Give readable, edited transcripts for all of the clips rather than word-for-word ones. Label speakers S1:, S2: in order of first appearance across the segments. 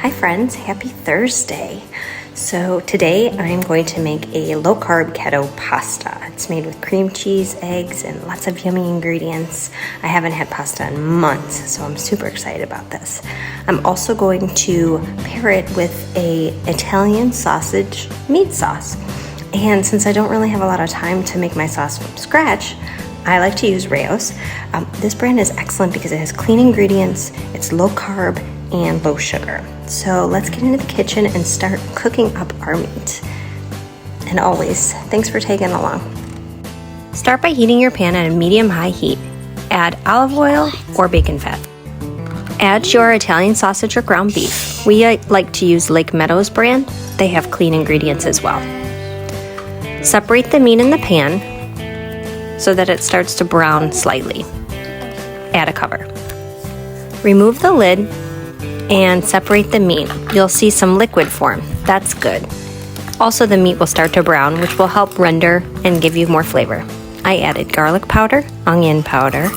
S1: Hi friends, happy Thursday. So today I'm going to make a low-carb keto pasta. It's made with cream cheese, eggs, and lots of yummy ingredients. I haven't had pasta in months, so I'm super excited about this. I'm also going to pair it with a Italian sausage meat sauce. And since I don't really have a lot of time to make my sauce from scratch, I like to use Rao's. This brand is excellent because it has clean ingredients, it's low carb, and low sugar. So let's get into the kitchen and start cooking up our meat. And always, thanks for tagging along. Start by heating your pan at a medium-high heat. Add olive oil or bacon fat. Add your Italian sausage or ground beef. We like to use Lake Meadows brand. They have clean ingredients as well. Separate the meat in the pan so that it starts to brown slightly. Add a cover. Remove the lid and separate the meat. You'll see some liquid form. That's good. Also, the meat will start to brown, which will help render and give you more flavor. I added garlic powder, onion powder,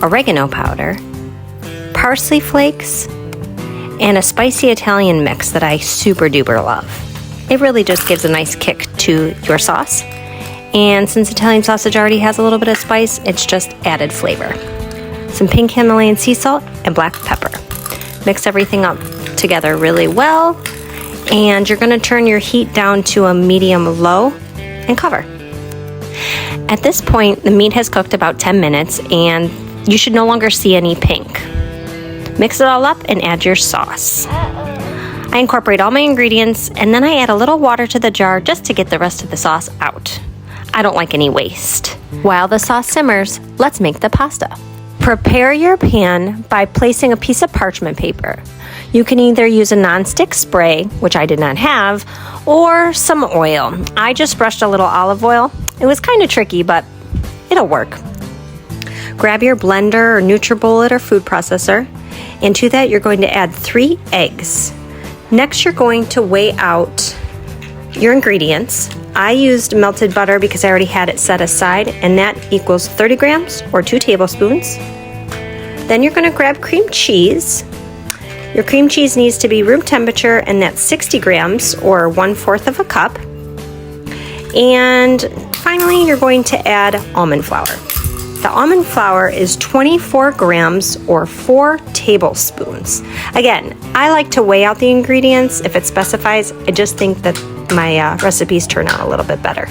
S1: oregano powder, parsley flakes, and a spicy Italian mix that I super duper love. It really just gives a nice kick to your sauce. And since Italian sausage already has a little bit of spice, it's just added flavor. Some pink Himalayan sea salt and black pepper. Mix everything up together really well, and you're gonna turn your heat down to a medium-low and cover. At this point, the meat has cooked about 10 minutes and you should no longer see any pink. Mix it all up and add your sauce. I incorporate all my ingredients and then I add a little water to the jar just to get the rest of the sauce out. I don't like any waste. While the sauce simmers, let's make the pasta. Prepare your pan by placing a piece of parchment paper. You can either use a nonstick spray, which I did not have, or some oil. I just brushed a little olive oil. It was kind of tricky, but it'll work. Grab your blender or NutriBullet or food processor, and to that you're going to add 3 eggs. Next you're going to weigh out your ingredients. I used melted butter because I already had it set aside, and that equals 30 grams or 2 tablespoons. Then you're going to grab cream cheese. Your cream cheese needs to be room temperature, and that's 60 grams or 1/4 of a cup. And finally, you're going to add almond flour. The almond flour is 24 grams or 4 tablespoons. Again, I like to weigh out the ingredients if it specifies. I just think that my recipes turn out a little bit better.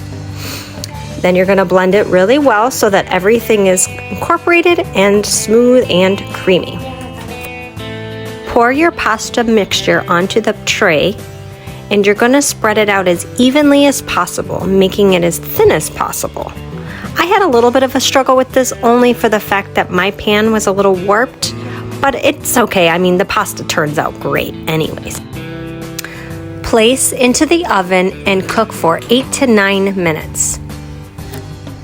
S1: Then you're going to blend it really well so that everything is incorporated and smooth and creamy. Pour your pasta mixture onto the tray and you're going to spread it out as evenly as possible, making it as thin as possible. I had a little bit of a struggle with this only for the fact that my pan was a little warped, but it's okay. I mean, the pasta turns out great anyways. Place into the oven and cook for 8 to 9 minutes.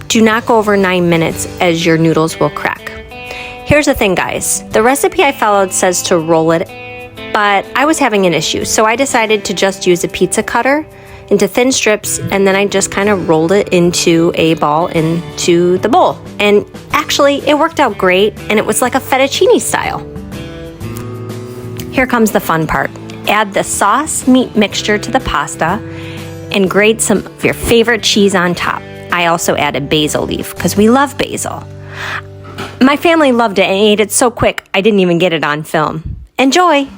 S1: Do not go over 9 minutes as your noodles will crack. Here's the thing, guys. The recipe I followed says to roll it, but I was having an issue, so I decided to just use a pizza cutter into thin strips, and then I just kind of rolled it into a ball into the bowl. And actually, it worked out great, and it was like a fettuccine style. Here comes the fun part. Add the sauce meat mixture to the pasta and grate some of your favorite cheese on top. I also added basil leaf because we love basil. My family loved it and ate it so quick I didn't even get it on film. Enjoy!